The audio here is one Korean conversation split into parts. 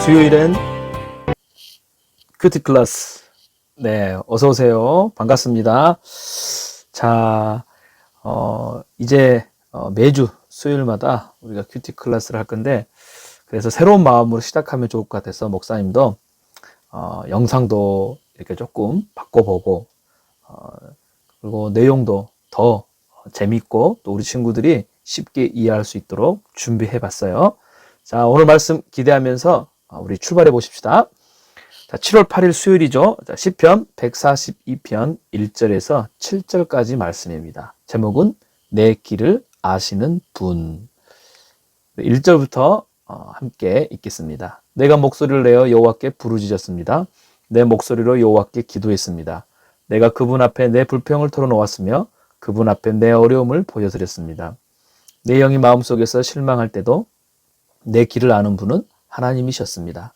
수요일엔 큐티 클래스. 네, 어서 오세요. 반갑습니다. 자, 이제 매주 수요일마다 우리가 큐티 클래스를 할 건데, 그래서 새로운 마음으로 시작하면 좋을 것 같아서 목사님도 영상도 이렇게 조금 바꿔보고, 그리고 내용도 더 재밌고 또 우리 친구들이 쉽게 이해할 수 있도록 준비해 봤어요. 자, 오늘 말씀 기대하면서 우리 출발해 보십시다. 자, 7월 8일 수요일이죠. 자, 시편 142편 1절에서 7절까지 말씀입니다. 제목은 내 길을 아시는 분. 1절부터 함께 읽겠습니다. 내가 목소리를 내어 여호와께 부르짖었습니다. 내 목소리로 여호와께 기도했습니다. 내가 그분 앞에 내 불평을 털어놓았으며 그분 앞에 내 어려움을 보여드렸습니다. 내 영이 마음속에서 실망할 때도 내 길을 아는 분은 하나님이셨습니다.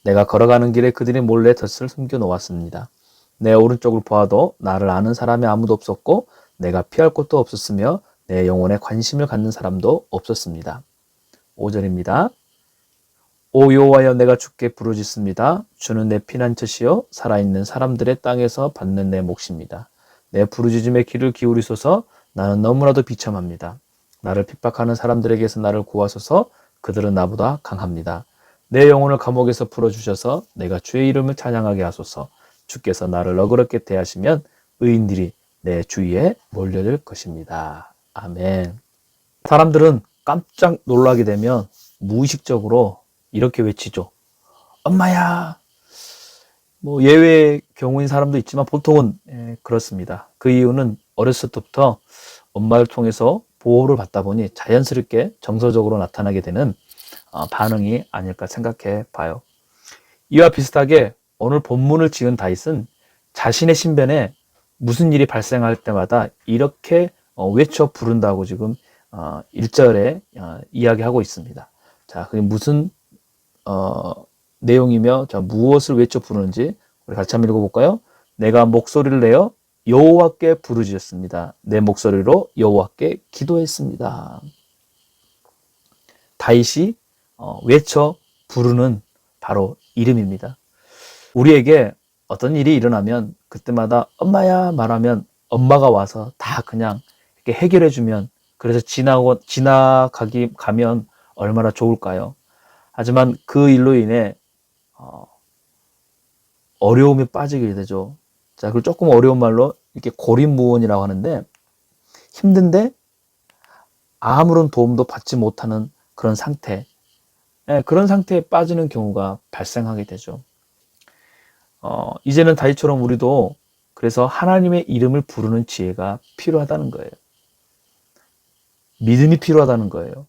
내가 걸어가는 길에 그들이 몰래 덫을 숨겨놓았습니다. 내 오른쪽을 보아도 나를 아는 사람이 아무도 없었고 내가 피할 곳도 없었으며 내 영혼에 관심을 갖는 사람도 없었습니다. 5절입니다. 오 여호와여, 내가 주께 부르짖습니다. 주는 내 피난처시요 살아있는 사람들의 땅에서 받는 내 몫입니다. 내 부르짖음에 귀를 기울이소서. 나는 너무나도 비참합니다. 나를 핍박하는 사람들에게서 나를 구하소서. 그들은 나보다 강합니다. 내 영혼을 감옥에서 풀어주셔서 내가 주의 이름을 찬양하게 하소서. 주께서 나를 너그럽게 대하시면 의인들이 내 주위에 몰려들 것입니다. 아멘. 사람들은 깜짝 놀라게 되면 무의식적으로 이렇게 외치죠. 엄마야. 뭐 예외의 경우인 사람도 있지만 보통은 그렇습니다. 그 이유는 어렸을 때부터 엄마를 통해서 보호를 받다 보니 자연스럽게 정서적으로 나타나게 되는 반응이 아닐까 생각해 봐요. 이와 비슷하게 오늘 본문을 지은 다윗은 자신의 신변에 무슨 일이 발생할 때마다 이렇게 외쳐 부른다고 지금 1절에 이야기하고 있습니다. 자, 그게 무슨 내용이며 자, 무엇을 외쳐 부르는지 우리 같이 한번 읽어볼까요? 내가 목소리를 내어 여호와께 부르짖었습니다. 내 목소리로 여호와께 기도했습니다. 다윗이 외쳐 부르는 바로 이름입니다. 우리에게 어떤 일이 일어나면 그때마다 엄마야 말하면 엄마가 와서 다 그냥 이렇게 해결해 주면 그래서 가면 얼마나 좋을까요? 하지만 그 일로 인해 어려움에 빠지게 되죠. 자, 그리고 조금 어려운 말로 이렇게 고립무원이라고 하는데 힘든데 아무런 도움도 받지 못하는 그런 상태, 그런 상태에 빠지는 경우가 발생하게 되죠. 이제는 다윗처럼 우리도 그래서 하나님의 이름을 부르는 지혜가 필요하다는 거예요. 믿음이 필요하다는 거예요.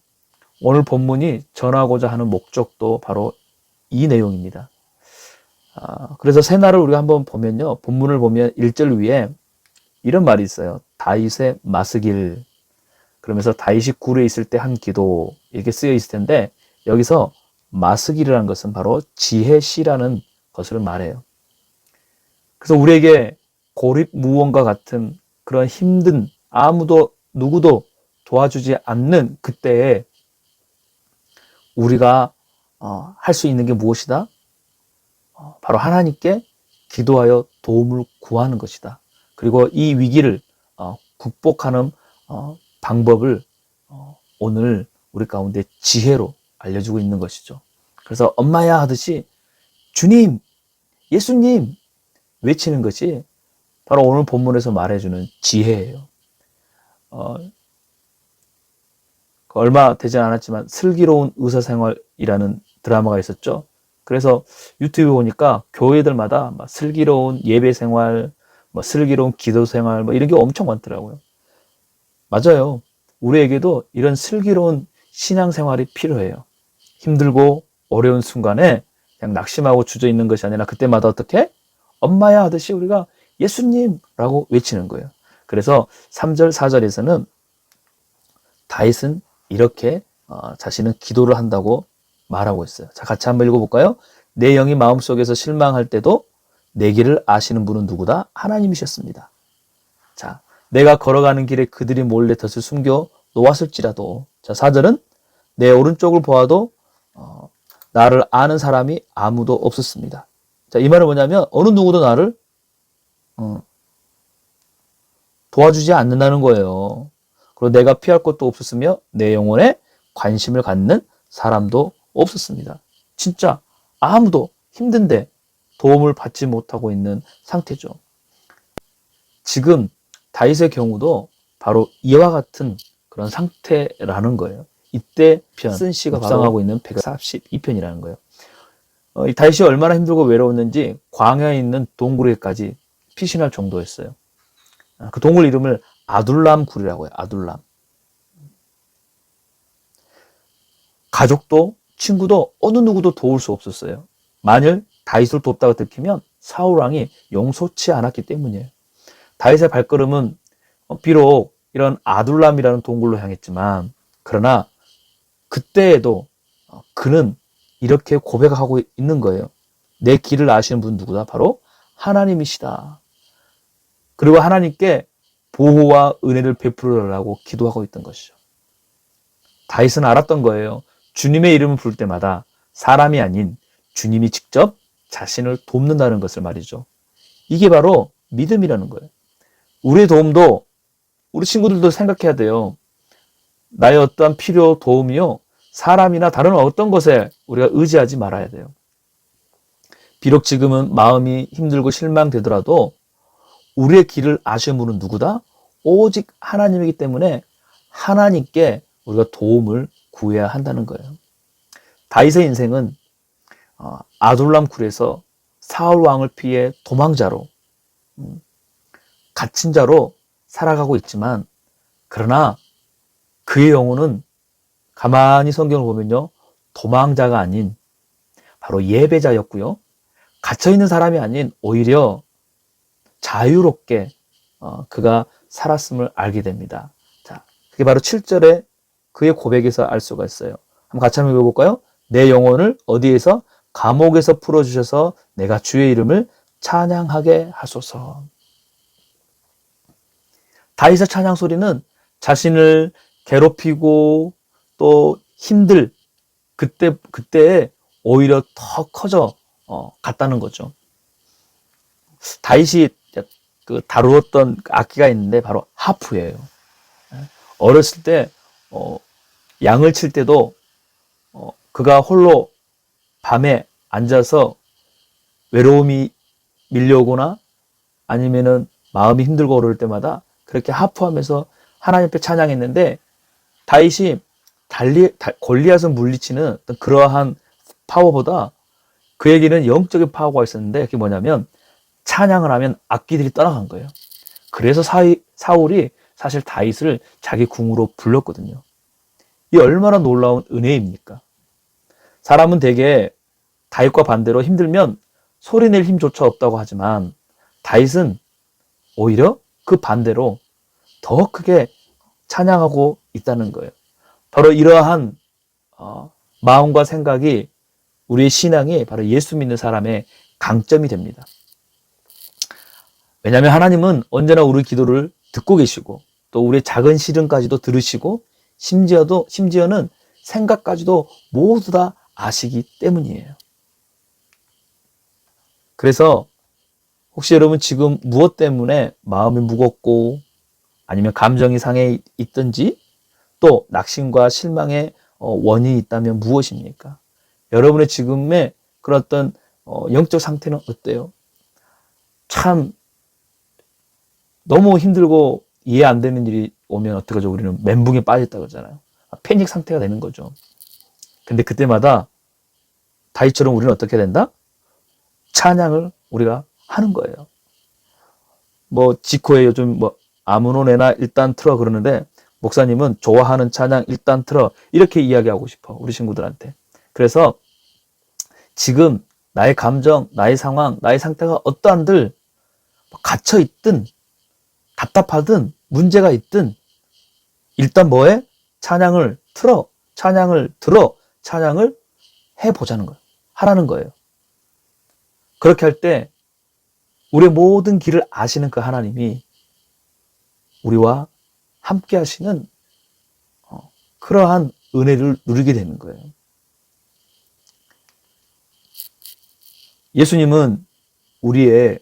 오늘 본문이 전하고자 하는 목적도 바로 이 내용입니다. 그래서 새날을 우리가 한번 보면요. 본문을 보면 1절 위에 이런 말이 있어요. 다윗의 마스길. 그러면서 다윗이 굴에 있을 때 한 기도 이렇게 쓰여 있을 텐데 여기서 마스길이라는 것은 바로 지혜시라는 것을 말해요. 그래서 우리에게 고립무원과 같은 그런 힘든 아무도 누구도 도와주지 않는 그때에 우리가 할 수 있는 게 무엇이다? 바로 하나님께 기도하여 도움을 구하는 것이다. 그리고 이 위기를 극복하는 방법을 오늘 우리 가운데 지혜로 알려주고 있는 것이죠. 그래서 엄마야 하듯이 주님, 예수님 외치는 것이 바로 오늘 본문에서 말해주는 지혜예요. 얼마 되지 않았지만 슬기로운 의사생활이라는 드라마가 있었죠. 그래서 유튜브 보니까 교회들마다 막 슬기로운 예배생활, 뭐 슬기로운 기도생활 뭐 이런 게 엄청 많더라고요. 맞아요. 우리에게도 이런 슬기로운 신앙생활이 필요해요. 힘들고 어려운 순간에 그냥 낙심하고 주저있는 것이 아니라 그때마다 어떻게? 엄마야 하듯이 우리가 예수님라고 외치는 거예요. 그래서 3절, 4절에서는 다윗은 이렇게 자신은 기도를 한다고 말하고 있어요. 자, 같이 한번 읽어볼까요? 내 영이 마음속에서 실망할 때도 내 길을 아시는 분은 누구다? 하나님이셨습니다. 자, 내가 걸어가는 길에 그들이 몰래 덫을 숨겨 놓았을지라도 자, 4절은 내 오른쪽을 보아도 나를 아는 사람이 아무도 없었습니다. 자, 이 말은 뭐냐면 어느 누구도 나를 도와주지 않는다는 거예요. 그리고 내가 피할 것도 없었으며 내 영혼에 관심을 갖는 사람도 없었습니다. 진짜 아무도 힘든데 도움을 받지 못하고 있는 상태죠. 지금 다윗의 경우도 바로 이와 같은 그런 상태라는 거예요. 이때 쓴 시가 묵상하고 있는 142편이라는 거예요. 이 다윗이 얼마나 힘들고 외로웠는지 광야에 있는 동굴에까지 피신할 정도였어요. 그 동굴 이름을 아둘람 굴이라고 해요. 아둘람. 가족도 친구도 어느 누구도 도울 수 없었어요. 만일 다윗을 돕다가 들키면 사울 왕이 용서치 않았기 때문이에요. 다윗의 발걸음은 비록 이런 아둘람이라는 동굴로 향했지만 그러나 그때에도 그는 이렇게 고백하고 있는 거예요. 내 길을 아시는 분 누구다? 바로 하나님이시다. 그리고 하나님께 보호와 은혜를 베풀으라고 기도하고 있던 것이죠. 다윗은 알았던 거예요. 주님의 이름을 부를 때마다 사람이 아닌 주님이 직접 자신을 돕는다는 것을 말이죠. 이게 바로 믿음이라는 거예요. 우리의 도움도 우리 친구들도 생각해야 돼요. 나의 어떠한 필요 도움이요 사람이나 다른 어떤 것에 우리가 의지하지 말아야 돼요. 비록 지금은 마음이 힘들고 실망되더라도 우리의 길을 아시는 분은 누구다? 오직 하나님이기 때문에 하나님께 우리가 도움을 구해야 한다는 거예요. 다윗의 인생은 아둘람 굴에서 사울 왕을 피해 도망자로 갇힌 자로 살아가고 있지만 그러나 그의 영혼은 가만히 성경을 보면요 도망자가 아닌 바로 예배자였고요 갇혀있는 사람이 아닌 오히려 자유롭게 그가 살았음을 알게 됩니다. 자, 그게 바로 7절에 그의 고백에서 알 수가 있어요. 한번 같이 한번 읽어볼까요? 내 영혼을 어디에서? 감옥에서 풀어주셔서 내가 주의 이름을 찬양하게 하소서. 다윗의 찬양 소리는 자신을 괴롭히고 또 힘들 그때에 오히려 더 커져 갔다는 거죠. 다윗이 다루었던 악기가 있는데 바로 하프예요. 어렸을 때 양을 칠 때도 그가 홀로 밤에 앉아서 외로움이 밀려오거나 아니면은 마음이 힘들고 어려울 때마다 그렇게 하프하면서 하나님 앞에 찬양했는데 다윗이 골리앗을 물리치는 어떤 그러한 파워보다 그에게는 영적인 파워가 있었는데 그게 뭐냐면 찬양을 하면 악기들이 떠나간 거예요. 그래서 사울이 사실 다윗을 자기 궁으로 불렀거든요. 이 얼마나 놀라운 은혜입니까? 사람은 대개 다윗과 반대로 힘들면 소리낼 힘조차 없다고 하지만 다윗은 오히려 그 반대로 더 크게 찬양하고 있다는 거예요. 바로 이러한 마음과 생각이 우리의 신앙이 바로 예수 믿는 사람의 강점이 됩니다. 왜냐하면 하나님은 언제나 우리 기도를 듣고 계시고 또 우리의 작은 시름까지도 들으시고 심지어는 생각까지도 모두 다 아시기 때문이에요. 그래서 혹시 여러분 지금 무엇 때문에 마음이 무겁고 아니면 감정이 상해 있든지 또 낙심과 실망의 원인이 있다면 무엇입니까? 여러분의 지금의 그런 어떤 영적 상태는 어때요? 참 너무 힘들고 이해 안 되는 일이 오면 어떡하죠? 우리는 멘붕에 빠졌다 그러잖아요. 패닉 상태가 되는 거죠. 근데 그때마다 다윗처럼 우리는 어떻게 된다? 찬양을 우리가 하는 거예요. 지코에 요즘 아무노네나 일단 틀어 그러는데 목사님은 좋아하는 찬양 일단 틀어 이렇게 이야기하고 싶어 우리 친구들한테. 그래서 지금 나의 감정, 나의 상황, 나의 상태가 어떠한들 갇혀 있든 답답하든 문제가 있든 일단 뭐해? 찬양을 틀어, 찬양을 들어, 찬양을 해보자는 거예요. 하라는 거예요. 그렇게 할 때 우리의 모든 길을 아시는 그 하나님이 우리와 함께 하시는 그러한 은혜를 누리게 되는 거예요. 예수님은 우리의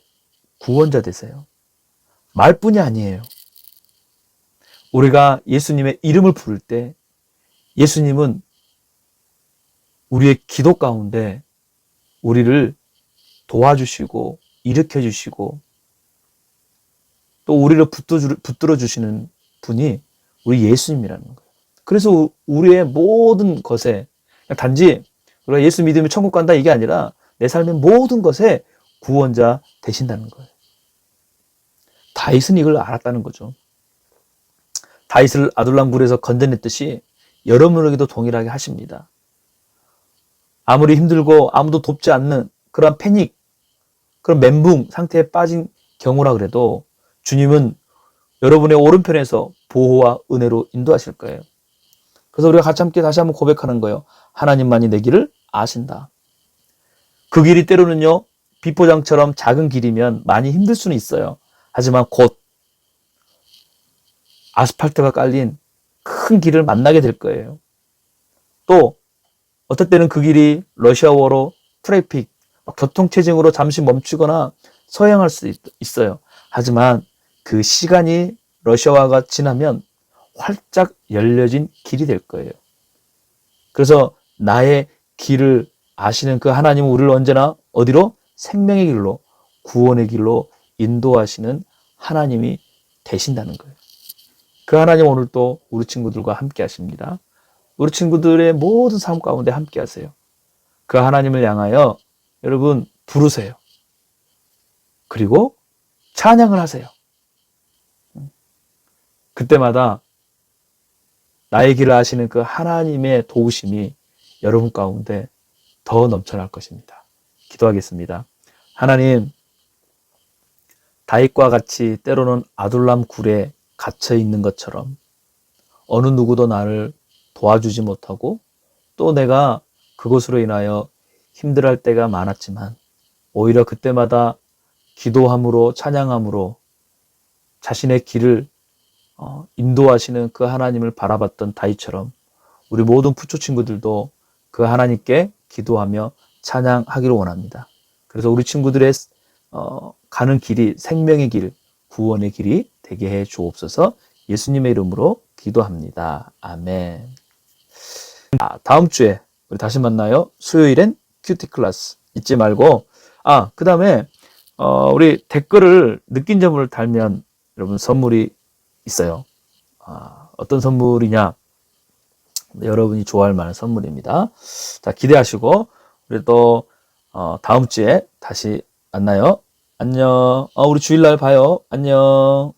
구원자 되세요. 말뿐이 아니에요. 우리가 예수님의 이름을 부를 때 예수님은 우리의 기도 가운데 우리를 도와주시고 일으켜주시고 또 우리를 붙들어 주시는 분이 우리 예수님이라는 거예요. 그래서 우리의 모든 것에 단지 우리가 예수 믿으면 천국 간다 이게 아니라 내 삶의 모든 것에 구원자 되신다는 거예요. 다윗은 이걸 알았다는 거죠. 다윗을 아둘람 굴에서 건져냈듯이 여러분에게도 동일하게 하십니다. 아무리 힘들고 아무도 돕지 않는 그런 패닉, 그런 멘붕 상태에 빠진 경우라 그래도 주님은 여러분의 오른편에서 보호와 은혜로 인도하실 거예요. 그래서 우리가 같이 함께 다시 한번 고백하는 거예요. 하나님만이 내 길을 아신다. 그 길이 때로는요, 비포장처럼 작은 길이면 많이 힘들 수는 있어요. 하지만 곧 아스팔트가 깔린 큰 길을 만나게 될 거예요. 또 어떨 때는 그 길이 러시아워로 트래픽, 교통체증으로 잠시 멈추거나 서행할 수 있어요. 하지만 그 시간이 러시아화가 지나면 활짝 열려진 길이 될 거예요. 그래서 나의 길을 아시는 그 하나님은 우리를 언제나 어디로? 생명의 길로, 구원의 길로 인도하시는 하나님이 되신다는 거예요. 그 하나님 오늘 또 우리 친구들과 함께 하십니다. 우리 친구들의 모든 삶 가운데 함께 하세요. 그 하나님을 향하여 여러분 부르세요. 그리고 찬양을 하세요. 그때마다 나의 길을 아시는 그 하나님의 도우심이 여러분 가운데 더 넘쳐날 것입니다. 기도하겠습니다. 하나님, 다윗과 같이 때로는 아둘람 굴에 갇혀 있는 것처럼 어느 누구도 나를 도와주지 못하고 또 내가 그것으로 인하여 힘들어할 때가 많았지만 오히려 그때마다 기도함으로 찬양함으로 자신의 길을 인도하시는 그 하나님을 바라봤던 다윗처럼 우리 모든 부초 친구들도 그 하나님께 기도하며 찬양하기를 원합니다. 그래서 우리 친구들의 가는 길이 생명의 길, 구원의 길이 되게 해 주옵소서. 예수님의 이름으로 기도합니다. 아멘. 다음 주에 우리 다시 만나요. 수요일엔 큐티 클래스 잊지 말고 그 다음에 우리 댓글을 느낀 점을 달면 여러분 선물이 있어요. 어떤 선물이냐? 여러분이 좋아할 만한 선물입니다. 자, 기대하시고 우리 또 다음 주에 다시 만나요. 안녕. 우리 주일날 봐요. 안녕.